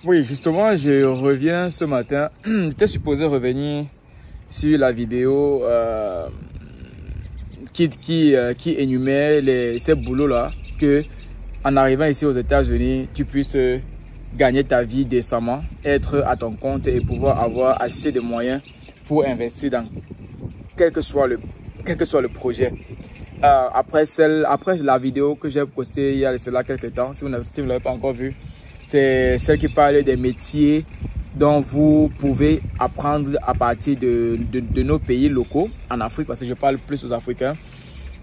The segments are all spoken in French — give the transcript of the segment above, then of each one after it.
Oui, justement, je reviens ce matin. J'étais supposé revenir sur la vidéo qui énumère ces boulots-là que, en arrivant ici aux États-Unis, tu puisses gagner ta vie décemment, être à ton compte et pouvoir avoir assez de moyens pour investir dans quel que soit le projet. Après la vidéo que j'ai postée il y a cela quelques temps, si vous ne l'avez pas encore vue, c'est celle qui parle des métiers dont vous pouvez apprendre à partir de nos pays locaux en Afrique, parce que je parle plus aux Africains,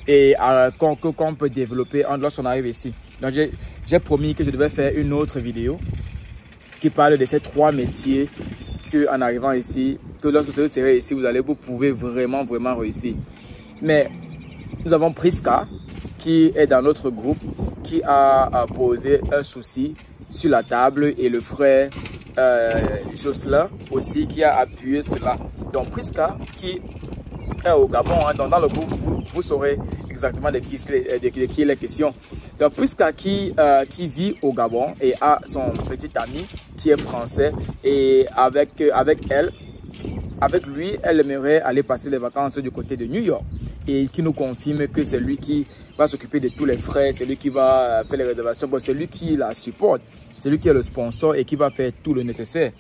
et qu'on peut développer lorsqu'on arrive ici. Donc j'ai promis que je devais faire une autre vidéo qui parle de ces 3 métiers que, en arrivant ici, que lorsque vous serez ici, vous pouvez vraiment réussir. Mais nous avons Priska qui est dans notre groupe, qui a posé un souci sur la table, et le frère Jocelyn aussi qui a appuyé cela. Donc Priska qui est au Gabon, hein, donc dans le groupe vous saurez exactement de qui il est question. Donc Priska qui vit au Gabon et a son petit ami qui est français, et avec lui, elle aimerait aller passer les vacances du côté de New York, et qui nous confirme que c'est lui qui va s'occuper de tous les frais, c'est lui qui va faire les réservations, bon, c'est lui qui la supporte, c'est lui qui est le sponsor et qui va faire tout le nécessaire.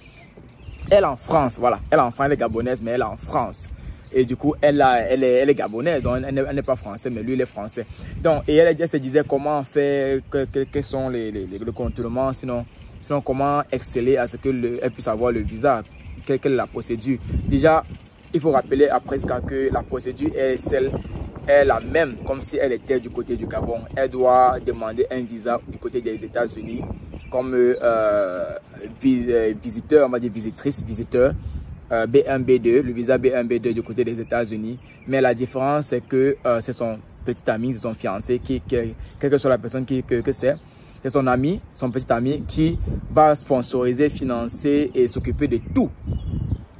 Elle en France, voilà, elle est gabonaise, mais elle est en France. Et du coup, elle est gabonaise, donc elle n'est pas française, mais lui, il est français. Donc, et elle se disait comment faire, quels sont le contournements, sinon comment exceller à ce qu'elle puisse avoir le visa, quelle est la procédure. Déjà, il faut rappeler à Priska que la procédure est la même, comme si elle était du côté du Gabon. Elle doit demander un visa du côté des États-Unis comme visiteur, on va dire visiteur, B1, B2, le visa B1, B2 du côté des États-Unis. Mais la différence, c'est que c'est son petit ami, c'est son fiancé, quelle que soit la personne que c'est son ami, son petit ami qui va sponsoriser, financer et s'occuper de tout.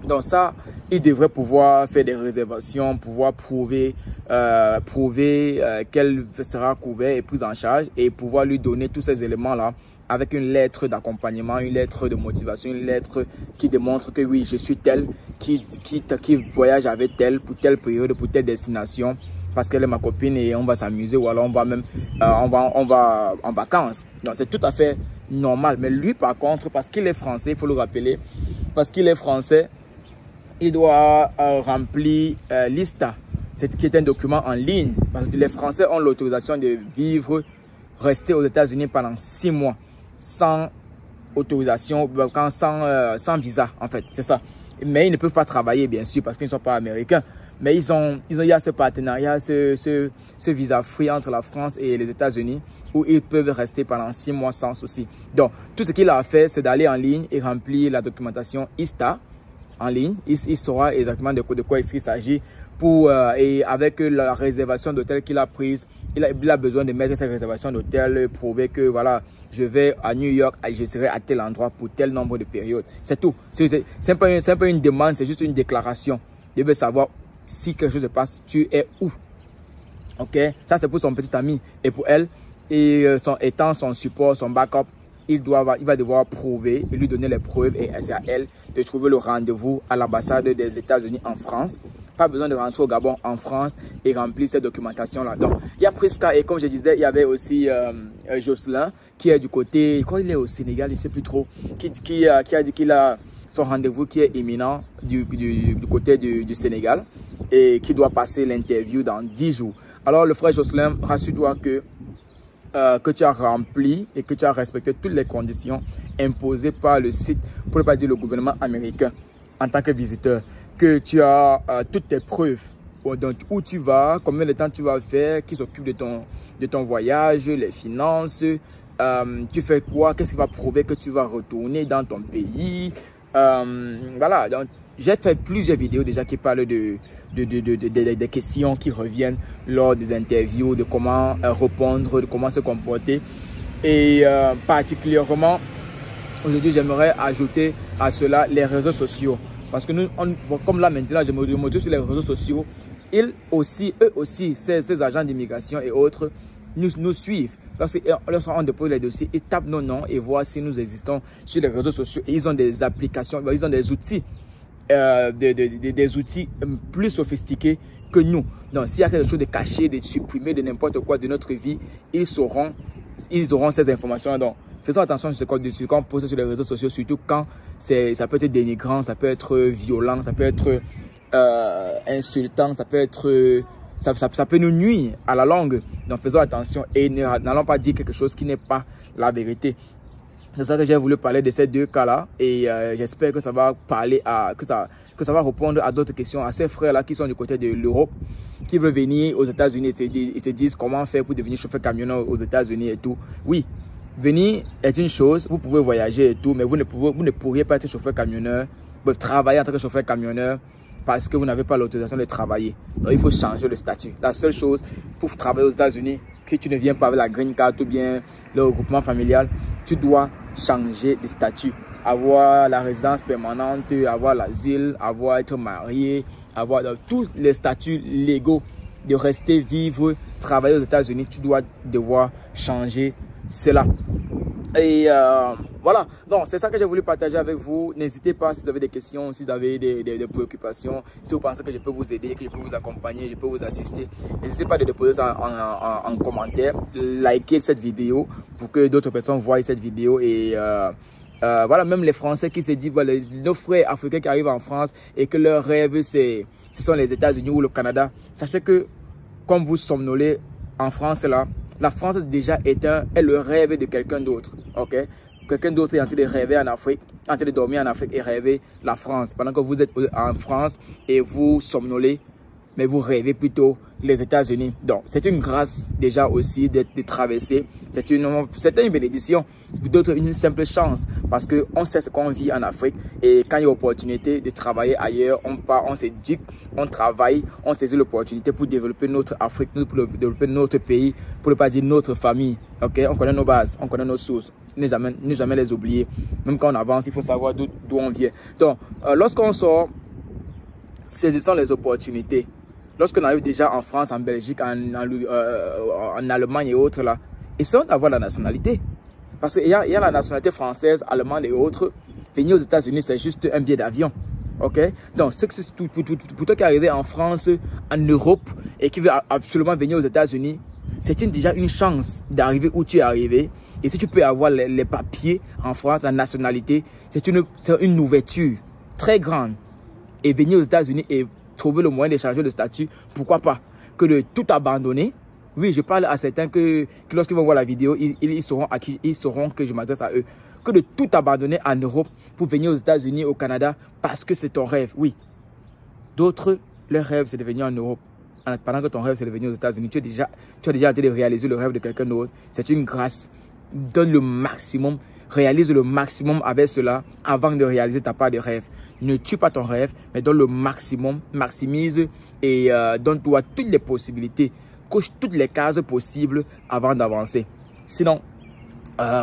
Donc ça, il devrait pouvoir faire des réservations, pouvoir prouver qu'elle sera couverte et prise en charge, et pouvoir lui donner tous ces éléments-là avec une lettre d'accompagnement, une lettre de motivation, une lettre qui démontre que oui, je suis tel, qui voyage avec tel, pour telle période, pour telle destination, parce qu'elle est ma copine et on va s'amuser, ou alors on va même on va en vacances. Donc c'est tout à fait normal. Mais lui par contre, parce qu'il est français, il faut le rappeler, parce qu'il est français, il doit remplir l'ISTA, qui est un document en ligne, parce que les Français ont l'autorisation de rester aux États-Unis pendant 6 mois sans autorisation, sans visa en fait, c'est ça. Mais ils ne peuvent pas travailler bien sûr parce qu'ils ne sont pas américains. Mais il y a ce partenariat, ce visa free entre la France et les États-Unis, où ils peuvent rester pendant 6 mois sans souci. Donc tout ce qu'il a fait, c'est d'aller en ligne et remplir la documentation ISTA en ligne. Il saura exactement de quoi il s'agit. Et avec la réservation d'hôtel qu'il a prise, il a besoin de mettre cette réservation d'hôtel, prouver que voilà, je vais à New York, je serai à tel endroit pour tel nombre de périodes. C'est tout. C'est pas une demande, c'est juste une déclaration. Il veut savoir si quelque chose se passe, tu es où. Ok, ça c'est pour son petit ami. Et pour elle, étant son support, son backup, il va devoir prouver et lui donner les preuves, et c'est à elle de trouver le rendez-vous à l'ambassade des États-Unis en France. Pas besoin de rentrer au Gabon, en France, et remplir cette documentation-là. Donc, il y a Priska, et comme je disais, il y avait aussi Jocelyn, qui est du côté, quand il est au Sénégal, je ne sais plus trop, qui a dit qu'il a son rendez-vous qui est imminent du côté du Sénégal, et qui doit passer l'interview dans 10 jours. Alors, le frère Jocelyn, rassure-toi que tu as rempli et que tu as respecté toutes les conditions imposées par le site, pour ne pas dire le gouvernement américain, en tant que visiteur, que tu as toutes tes preuves, donc où tu vas, combien de temps tu vas faire, qui s'occupe de ton voyage, les finances, tu fais quoi, qu'est-ce qui va prouver que tu vas retourner dans ton pays. Voilà, donc j'ai fait plusieurs vidéos déjà qui parlent des questions qui reviennent lors des interviews, de comment répondre, de comment se comporter. Et particulièrement, aujourd'hui, j'aimerais ajouter à cela les réseaux sociaux. Parce que comme là maintenant, je me retrouve sur les réseaux sociaux, eux aussi, ces agents d'immigration et autres, nous suivent. lorsqu'on dépose les dossiers, ils tapent nos noms et voient si nous existons sur les réseaux sociaux. Et ils ont des applications, ils ont des outils, des outils plus sophistiqués que nous. Donc, s'il y a quelque chose de caché, de supprimé, de n'importe quoi de notre vie, ils auront ces informations. Donc, faisons attention sur ce qu'on pose sur les réseaux sociaux, surtout quand ça peut être dénigrant, ça peut être violent, ça peut être insultant, ça peut être ça peut nous nuire à la langue. Donc faisons attention et n'allons pas dire quelque chose qui n'est pas la vérité. C'est ça que j'ai voulu parler de ces deux cas-là et j'espère que ça va parler que ça va répondre à d'autres questions, à ces frères-là qui sont du côté de l'Europe, qui veulent venir aux États-Unis et se disent comment faire pour devenir chauffeur camionneur aux États-Unis et tout. Oui, venir est une chose, vous pouvez voyager et tout, mais vous ne pourriez pas être chauffeur camionneur, travailler en tant que chauffeur camionneur parce que vous n'avez pas l'autorisation de travailler. Donc, il faut changer le statut. La seule chose pour travailler aux États-Unis, si tu ne viens pas avec la green card ou bien le regroupement familial, tu dois changer de statut. Avoir la résidence permanente, avoir l'asile, être marié, avoir tous les statuts légaux de rester, vivre, travailler aux États-Unis. Tu dois devoir changer cela. Et voilà, donc c'est ça que j'ai voulu partager avec vous. N'hésitez pas si vous avez des questions, si vous avez des préoccupations, si vous pensez que je peux vous aider, que je peux vous accompagner, je peux vous assister. N'hésitez pas à déposer ça en commentaire, liker cette vidéo pour que d'autres personnes voient cette vidéo. Et voilà, même les Français qui se disent, voilà, nos frères africains qui arrivent en France et que leur rêve, ce sont les États-Unis ou le Canada. Sachez que comme vous somnolez en France là, la France déjà est le rêve de quelqu'un d'autre, ok? Quelqu'un d'autre est en train de rêver en Afrique, en train de dormir en Afrique et rêver la France. Pendant que vous êtes en France et vous somnolez, mais vous rêvez plutôt les États-Unis. Donc, c'est une grâce déjà aussi de traverser. C'est une bénédiction, d'autres une simple chance parce qu'on sait ce qu'on vit en Afrique et quand il y a l'opportunité de travailler ailleurs, on part, on s'éduque, on travaille, on saisit l'opportunité pour développer notre Afrique, pour développer notre pays, pour ne pas dire notre famille. Ok, on connaît nos bases, on connaît nos sources, ne jamais les oublier. Même quand on avance, il faut savoir d'où on vient. Donc, lorsqu'on sort, saisissons les opportunités. Lorsqu'on arrive déjà en France, en Belgique, en Allemagne et autres, là, essayons d'avoir la nationalité. Parce qu'il y a la nationalité française, allemande et autres. Venir aux États-Unis, c'est juste un billet d'avion. Ok? Donc, pour toi qui est arrivé en France, en Europe, et qui veut absolument venir aux États-Unis, c'est déjà une chance d'arriver où tu es arrivé. Et si tu peux avoir les papiers en France, la nationalité, c'est une ouverture très grande. Et venir aux États-Unis et trouver le moyen de changer de statut, pourquoi pas? Que de tout abandonner. Oui, je parle à certains que lorsqu'ils vont voir la vidéo, ils sauront que je m'adresse à eux. Que de tout abandonner en Europe pour venir aux États-Unis, au Canada, parce que c'est ton rêve. Oui. D'autres, leur rêve, c'est de venir en Europe. Pendant que ton rêve, c'est de venir aux États-Unis, tu as déjà en train de réaliser le rêve de quelqu'un d'autre. C'est une grâce. Donne le maximum, réalise le maximum avec cela avant de réaliser ta part de rêve. Ne tue pas ton rêve, mais donne le maximum, maximise et donne-toi toutes les possibilités. Coche toutes les cases possibles avant d'avancer. Sinon,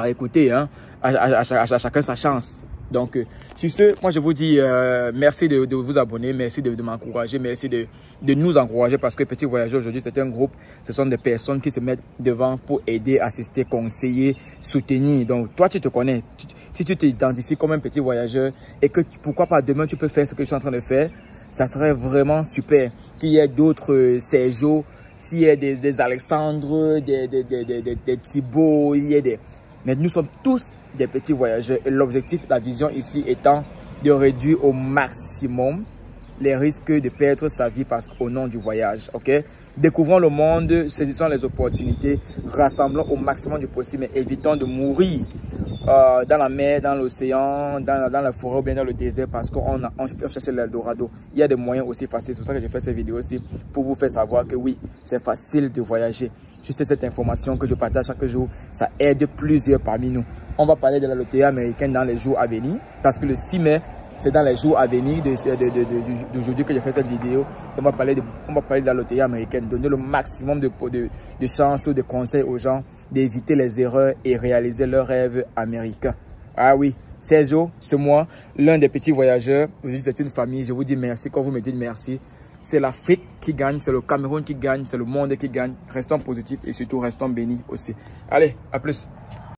écoutez, hein, à chacun sa chance. Donc, sur ce, moi je vous dis merci de vous abonner, merci de m'encourager, merci de nous encourager parce que Petit Voyageur aujourd'hui c'est un groupe, ce sont des personnes qui se mettent devant pour aider, assister, conseiller, soutenir. Donc toi tu te connais, si tu t'identifies comme un petit voyageur et que pourquoi pas demain tu peux faire ce que je suis en train de faire, ça serait vraiment super. Qu'il y ait d'autres Sergio, s'il y a des Alexandre, des Thibaut, il y a des... Mais nous sommes tous des petits voyageurs et l'objectif, la vision ici étant de réduire au maximum les risques de perdre sa vie au nom du voyage. Ok? Découvrons le monde, saisissons les opportunités, rassemblons au maximum du possible, mais évitons de mourir dans la mer, dans l'océan, dans la forêt ou bien dans le désert parce qu'on cherche l'Eldorado. Il y a des moyens aussi faciles. C'est pour ça que j'ai fait cette vidéo aussi pour vous faire savoir que oui, c'est facile de voyager. Juste cette information que je partage chaque jour, ça aide plusieurs parmi nous. On va parler de la loterie américaine dans les jours à venir parce que le 6 mai, c'est dans les jours à venir d'aujourd'hui que j'ai fait cette vidéo. On va parler de la loterie américaine, donner le maximum de chances ou de conseils aux gens d'éviter les erreurs et réaliser leurs rêves américains. Ah oui, Sergio, c'est moi, l'un des petits voyageurs. Aujourd'hui, c'est une famille. Je vous dis merci quand vous me dites merci. c'est l'Afrique qui gagne, c'est le Cameroun qui gagne, c'est le monde qui gagne. Restons positifs et surtout restons bénis aussi. Allez, à plus.